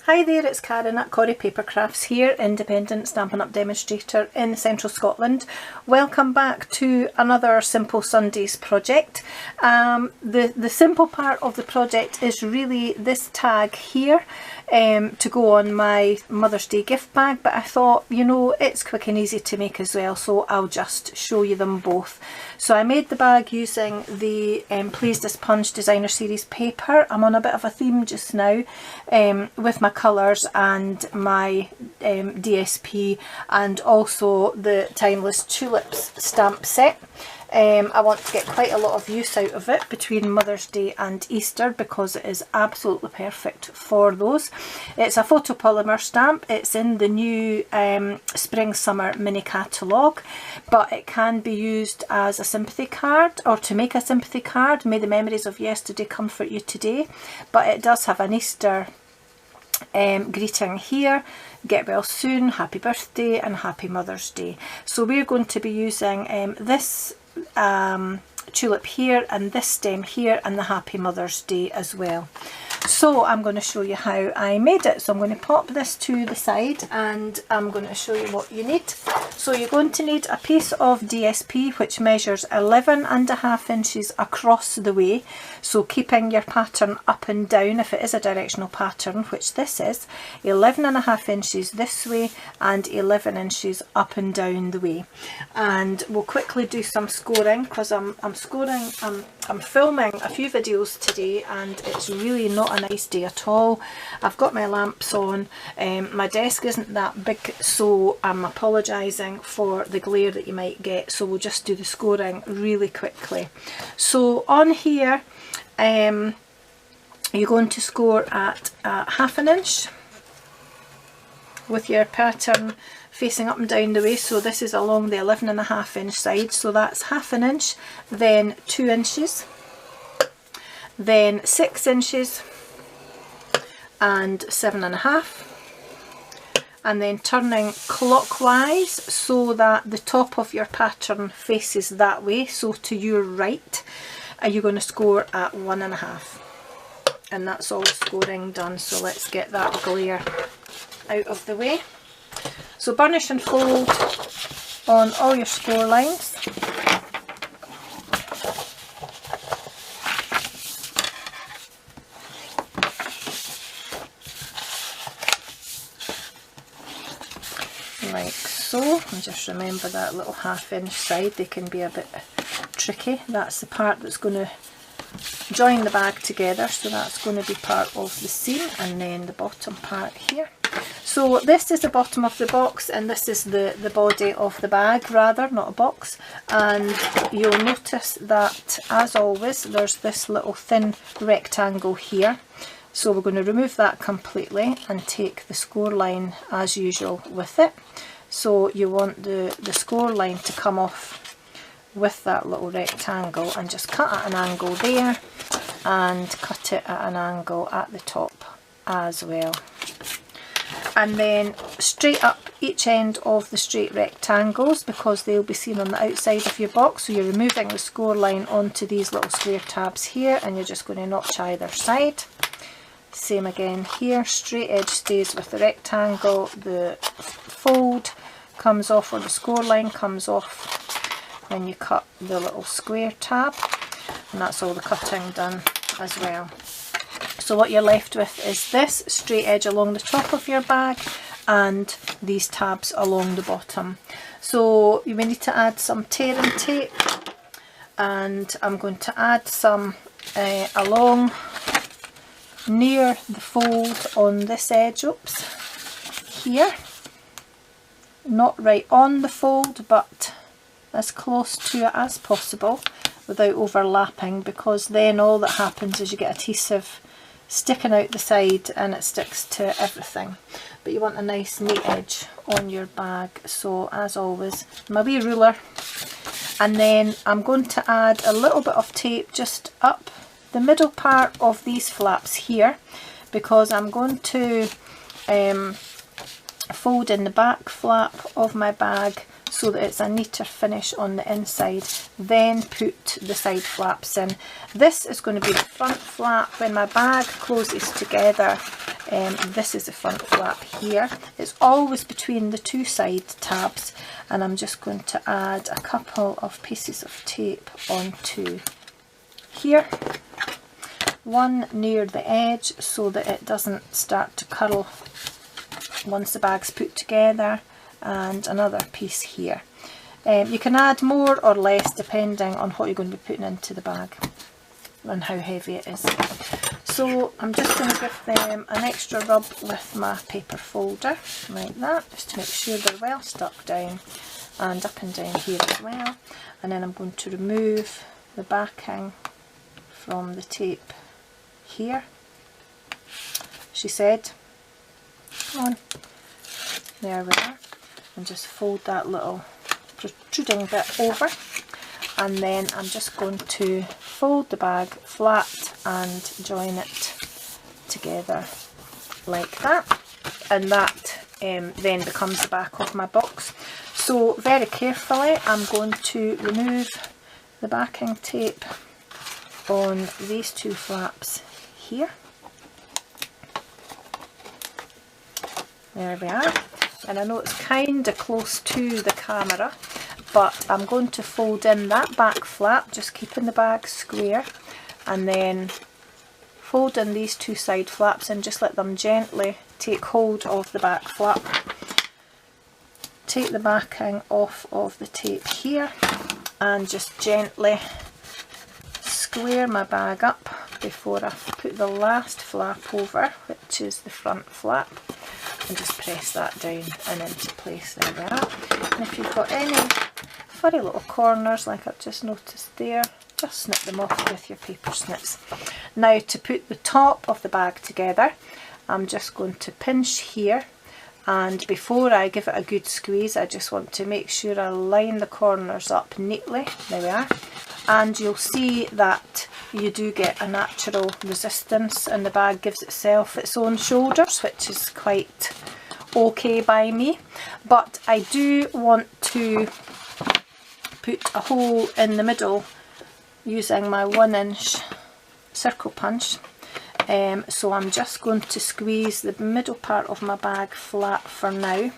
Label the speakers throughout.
Speaker 1: Hi there, it's Karen at Corrie Paper Crafts here, independent Stampin' Up demonstrator in central Scotland. Welcome back to another Simple Sundays project. The simple part of the project is really this tag here to go on my Mother's Day gift bag, but I thought, you know, it's quick and easy to make as well, so I'll just show you them both. So I made the bag using the Pleased as Punch Designer Series paper. I'm on a bit of a theme just now with my colours and my DSP, and also the Timeless Tulips stamp set. I want to get quite a lot of use out of it between Mother's Day and Easter because it is absolutely perfect for those. It's a photopolymer stamp. It's in the new Spring Summer mini catalogue, but it can be used as a sympathy card or to make a sympathy card. May the memories of yesterday comfort you today. But it does have an Easter greeting here: get well soon, happy birthday and happy Mother's Day. So we're going to be using this tulip here and this stem here and the happy Mother's Day as well. So I'm going to show you how I made it. So I'm going to pop this to the side and I'm going to show you what you need. So you're going to need a piece of DSP which measures 11.5 inches across the way. So keeping your pattern up and down, if it is a directional pattern, which this is, 11.5 inches this way and 11 inches up and down the way. And we'll quickly do some scoring because I'm filming a few videos today and it's really not a nice day at all. I've got my lamps on, my desk isn't that big, so I'm apologising for the glare that you might get, so we'll just do the scoring really quickly. So on here you're going to score at 1/2 inch with your pattern facing up and down the way. So this is along the 11.5 inch side, so that's 1/2 inch, then 2 inches, then 6 inches and 7.5, and then turning clockwise so that the top of your pattern faces that way, so to your right, and you're going to score at 1.5, and that's all scoring done. So let's get that glare out of the way. So burnish and fold on all your score lines. Like so, and just remember that little 1/2 inch side, they can be a bit tricky. That's the part that's going to join the bag together, so that's going to be part of the seam, and then the bottom part here. So this is the bottom of the box and this is the body of the bag, rather, not a box. And you'll notice that, as always, there's this little thin rectangle here. So we're going to remove that completely and take the score line as usual with it. So you want the score line to come off with that little rectangle, and just cut at an angle there and cut it at an angle at the top as well. And then straight up each end of the straight rectangles, because they'll be seen on the outside of your box. So you're removing the score line onto these little square tabs here, and you're just going to notch either side. Same again here, straight edge stays with the rectangle, the fold comes off, or the score line comes off when you cut the little square tab, and that's all the cutting done as well. So what you're left with is this straight edge along the top of your bag and these tabs along the bottom. So you may need to add some tearing tape, and I'm going to add some along near the fold on this edge, oops, here, not right on the fold but as close to it as possible without overlapping, because then all that happens is you get adhesive sticking out the side and it sticks to everything. But you want a nice neat edge on your bag. So as always, my wee ruler, and then I'm going to add a little bit of tape just up the middle part of these flaps here, because I'm going to fold in the back flap of my bag so that it's a neater finish on the inside, then put the side flaps in. This is going to be the front flap. When my bag closes together, This is the front flap here. It's always between the two side tabs, and I'm just going to add a couple of pieces of tape onto here. One near the edge so that it doesn't start to curl once the bag's put together, and another piece here. You can add more or less depending on what you're going to be putting into the bag and how heavy it is. So I'm just going to give them an extra rub with my paper folder like that, just to make sure they're well stuck down and up and down here as well. And then I'm going to remove the backing from the tape here. She said, come on, there we are, and just fold that little protruding bit over, and then I'm just going to fold the bag flat and join it together like that, and that then becomes the back of my box. So very carefully I'm going to remove the backing tape on these two flaps here. There we are, and I know it's kind of close to the camera, but I'm going to fold in that back flap, just keeping the bag square, and then fold in these two side flaps and just let them gently take hold of the back flap. Take the backing off of the tape here and just gently square my bag up before I put the last flap over, which is the front flap, and just press that down and into place. There we are. And if you've got any furry little corners like I've just noticed there, just snip them off with your paper snips. Now to put the top of the bag together, I'm just going to pinch here, and before I give it a good squeeze I just want to make sure I line the corners up neatly. There we are. And you'll see that you do get a natural resistance, and the bag gives itself its own shoulders, which is quite okay by me. But I do want to put a hole in the middle using my 1-inch circle punch. So I'm just going to squeeze the middle part of my bag flat for now,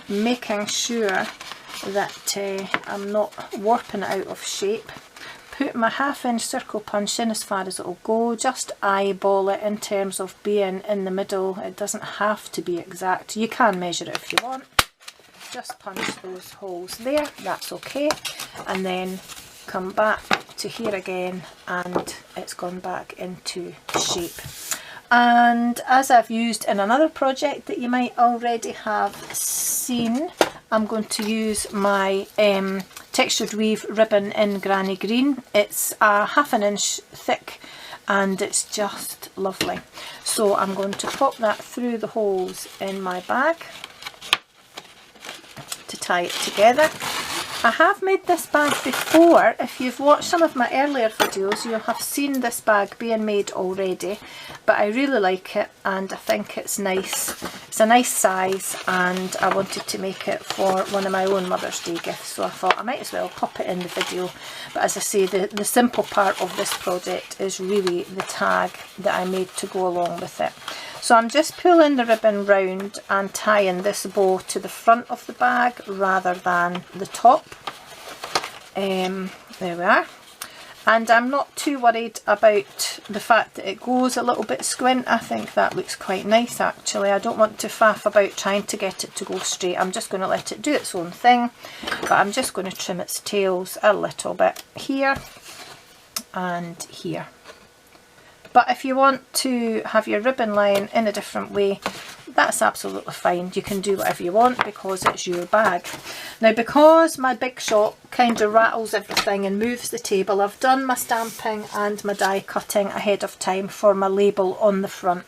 Speaker 1: making sure that I'm not warping it out of shape. Put my 1/2-inch circle punch in as far as it will go, just eyeball it in terms of being in the middle. It doesn't have to be exact, you can measure it if you want. Just punch those holes there, that's okay, and then come back to here again and it's gone back into shape. And as I've used in another project that you might already have seen, I'm going to use my textured weave ribbon in Granny Green. It's a 1/2 inch thick and it's just lovely. So I'm going to pop that through the holes in my bag to tie it together. I have made this bag before. If you've watched some of my earlier videos, you'll have seen this bag being made already, but I really like it and I think it's nice. It's a nice size and I wanted to make it for one of my own Mother's Day gifts, so I thought I might as well pop it in the video. But as I say, the simple part of this project is really the tag that I made to go along with it. So I'm just pulling the ribbon round and tying this bow to the front of the bag rather than the top. There we are. And I'm not too worried about the fact that it goes a little bit squint. I think that looks quite nice actually. I don't want to faff about trying to get it to go straight. I'm just going to let it do its own thing. But I'm just going to trim its tails a little bit here and here. But if you want to have your ribbon line in a different way, that's absolutely fine. You can do whatever you want because it's your bag. Now, because my big shop kind of rattles everything and moves the table, I've done my stamping and my die cutting ahead of time for my label on the front.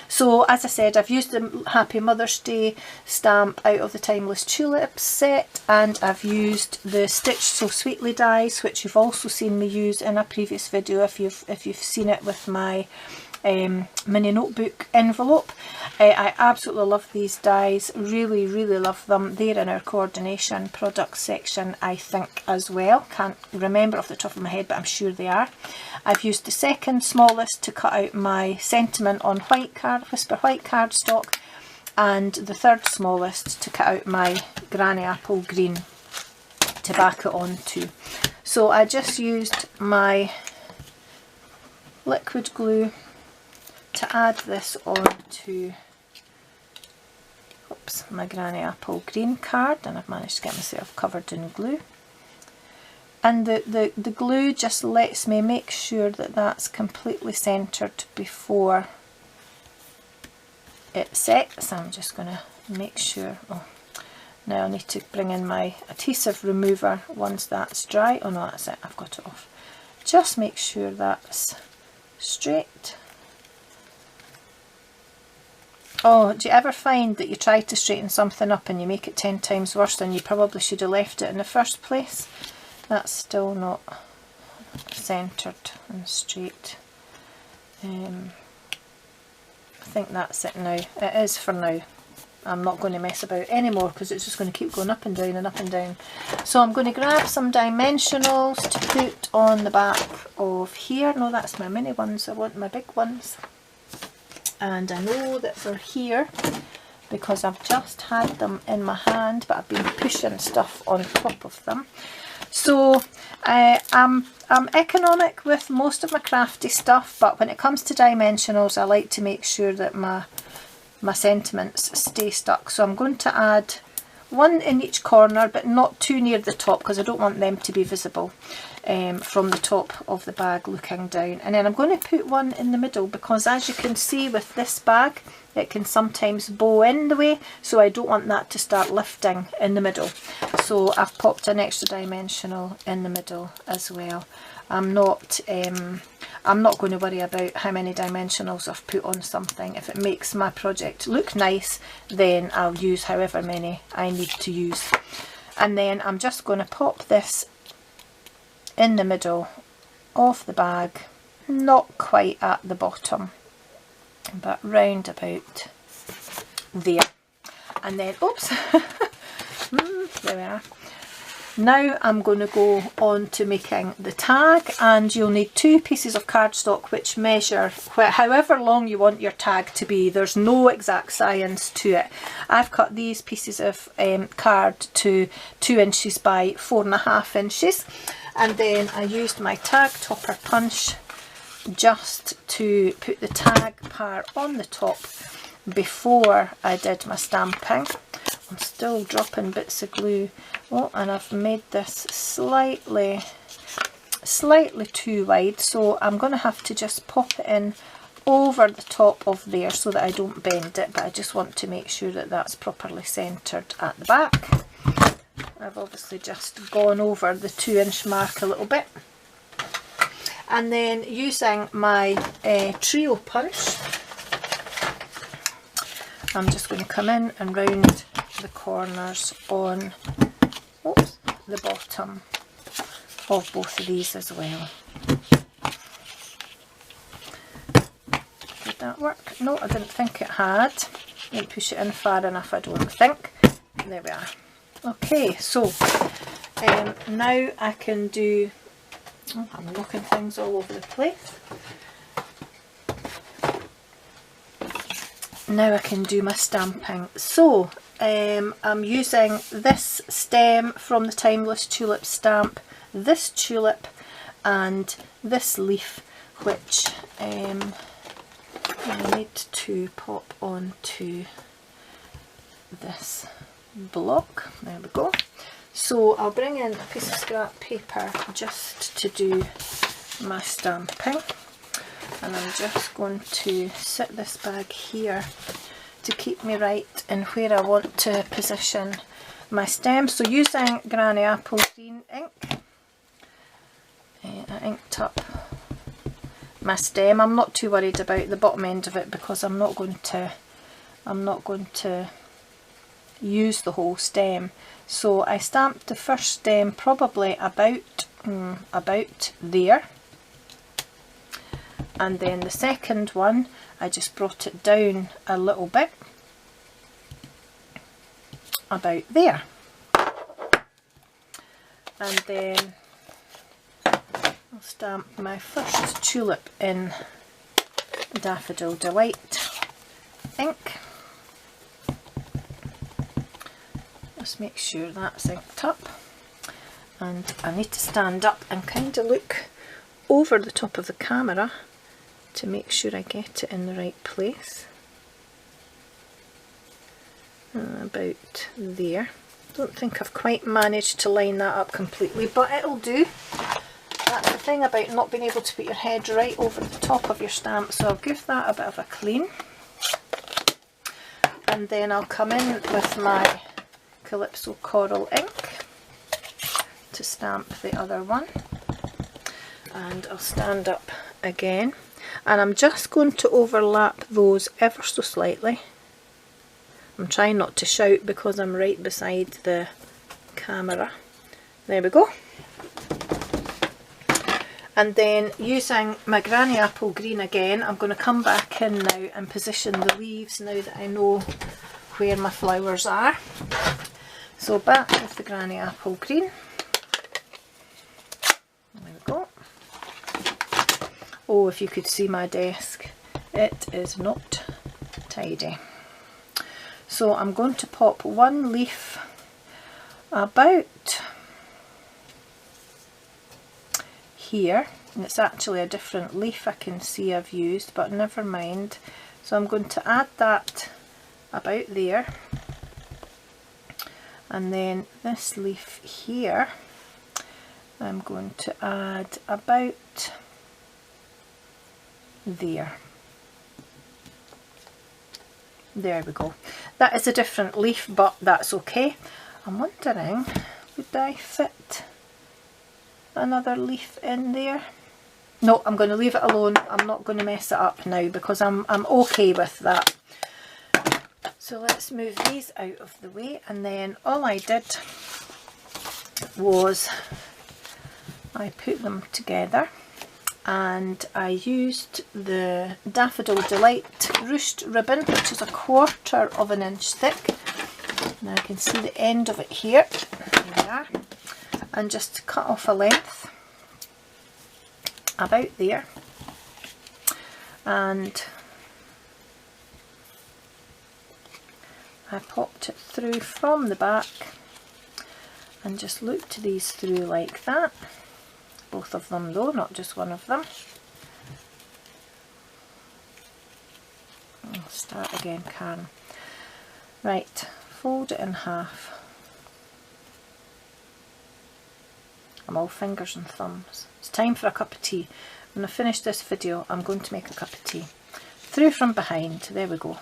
Speaker 1: So as I said, I've used the Happy Mother's Day stamp out of the Timeless Tulips set, and I've used the Stitched So Sweetly dies, which you've also seen me use in a previous video if you've seen it with my mini notebook envelope. I absolutely love these dies, really love them. They're in our coordination products section, I think, as well. Can't remember off the top of my head, but I'm sure they are. I've used the second smallest to cut out my sentiment on Whisper white cardstock, and the third smallest to cut out my Granny Apple green to back it onto. So I just used my liquid glue to add this onto my Granny Apple green card, and I've managed to get myself covered in glue. And the glue just lets me make sure that that's completely centred before it sets. I'm just going to make sure. Oh, now I need to bring in my adhesive remover once that's dry. Oh no, that's it, I've got it off. Just make sure that's straight. Oh, do you ever find that you try to straighten something up and you make it 10 times worse than you probably should have left it in the first place? That's still not centred and straight. I think that's it now. It is for now. I'm not going to mess about anymore because it's just going to keep going up and down and up and down. So I'm going to grab some dimensionals to put on the back of here. No, that's my mini ones. I want my big ones. And I know that they're here because I've just had them in my hand, but I've been pushing stuff on top of them. So I'm economic with most of my crafty stuff, but when it comes to dimensionals I like to make sure that my sentiments stay stuck. So I'm going to add one in each corner, but not too near the top because I don't want them to be visible from the top of the bag looking down. And then I'm going to put one in the middle because, as you can see with this bag, it can sometimes bow in the way, so I don't want that to start lifting in the middle. So I've popped an extra dimensional in the middle as well. I'm not going to worry about how many dimensionals I've put on something. If it makes my project look nice, then I'll use however many I need to use. And then I'm just going to pop this in the middle of the bag, not quite at the bottom, but round about there. And then, oops, there we are. Now I'm going to go on to making the tag, and you'll need 2 pieces of cardstock which measure however long you want your tag to be. There's no exact science to it. I've cut these pieces of card to 2 inches by 4.5 inches, and then I used my tag topper punch just to put the tag part on the top before I did my stamping. I'm still dropping bits of glue. Oh, and I've made this slightly too wide, so I'm going to have to just pop it in over the top of there so that I don't bend it, but I just want to make sure that that's properly centred at the back. I've obviously just gone over the 2-inch mark a little bit. And then using my trio punch, I'm just going to come in and round the corners on the bottom of both of these as well. Did that work? No, I didn't think it had. Didn't push it in far enough, I don't think. There we are. Okay, so now I can do, oh, I'm knocking things all over the place. Now I can do my stamping. So I'm using this stem from the Timeless Tulip stamp, this tulip and this leaf, which I need to pop onto this block. There we go. So I'll bring in a piece of scrap paper just to do my stamping, and I'm just going to sit this bag here to keep me right in where I want to position my stem. So using Granny Apple green ink, I inked up my stem. I'm not too worried about the bottom end of it because I'm not going to use the whole stem. So I stamped the first stem probably about there, and then the second one I just brought it down a little bit, about there, and then I'll stamp my first tulip in Daffodil Delight ink. Just make sure that's inked up, and I need to stand up and kind of look over the top of the camera to make sure I get it in the right place. About there. Don't think I've quite managed to line that up completely, but it'll do. That's the thing about not being able to put your head right over the top of your stamp, so I'll give that a bit of a clean. And then I'll come in with my Calypso Coral ink to stamp the other one. And I'll stand up again, and I'm just going to overlap those ever so slightly. I'm trying not to shout because I'm right beside the camera. There we go. And then using my Granny Apple Green again, I'm going to come back in now and position the leaves now that I know where my flowers are. So back with the Granny Apple Green. There we go. Oh, if you could see my desk, it is not tidy. So I'm going to pop one leaf about here, and it's actually a different leaf I can see I've used, but never mind. So I'm going to add that about there, and then this leaf here I'm going to add about there. There we go. That is a different leaf, but that's okay. I'm wondering, would I fit another leaf in there? No, I'm going to leave it alone. I'm not going to mess it up now because I'm okay with that. So let's move these out of the way, and then all I did was I put them together, and I used the Daffodil Delight ruched ribbon, which is 1/4 of an inch thick. Now I can see the end of it here. There we are. And just cut off a length about there, and I popped it through from the back and just looped these through like that. Both of them though, not just one of them. I'll start again, Karen. Right, fold it in half. I'm all fingers and thumbs. It's time for a cup of tea. When I finish this video, I'm going to make a cup of tea. Through from behind, there we go.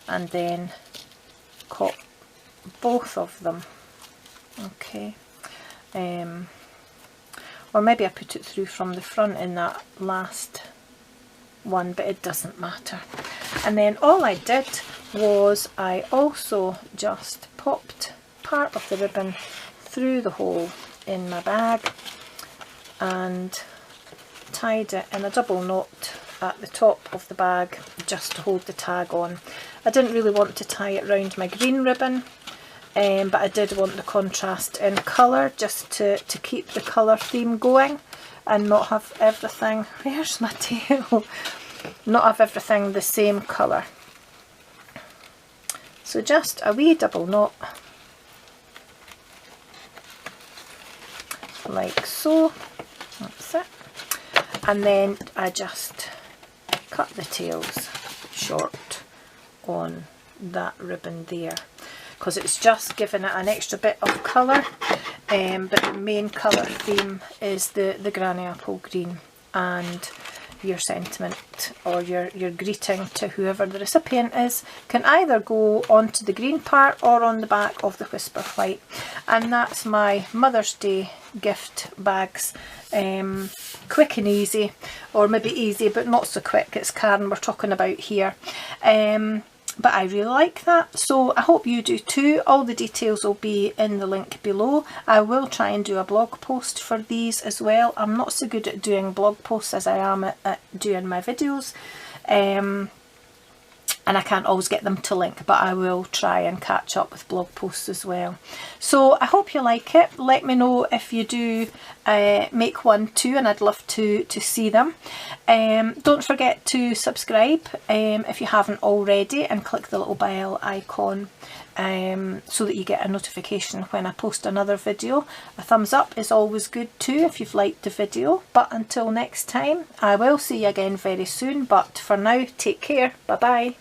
Speaker 1: And then cut both of them. Okay. Or maybe I put it through from the front in that last one, but it doesn't matter. And then all I did was I also just popped part of the ribbon through the hole in my bag and tied it in a double knot at the top of the bag just to hold the tag on. I didn't really want to tie it round my green ribbon, but I did want the contrast in colour just to keep the colour theme going and not have everything, where's my tail? Not have everything the same colour. So just a wee double knot, like so, that's it. And then I just cut the tails short on that ribbon there, because it's just giving it an extra bit of colour, but the main colour theme is the Granny Apple Green, and your sentiment or your greeting to whoever the recipient is can either go onto the green part or on the back of the Whisper White. And that's my Mother's Day gift bags. Quick and easy, or maybe easy but not so quick. It's Karen we're talking about here. but I really like that, so I hope you do too. All the details will be in the link below. I will try and do a blog post for these as well. I'm not so good at doing blog posts as I am at doing my videos, and I can't always get them to link, but I will try and catch up with blog posts as well. So I hope you like it. Let me know if you do make one too, and I'd love to see them. Don't forget to subscribe if you haven't already, and click the little bell icon so that you get a notification when I post another video. A thumbs up is always good too if you've liked the video. But until next time, I will see you again very soon, but for now, take care. Bye bye.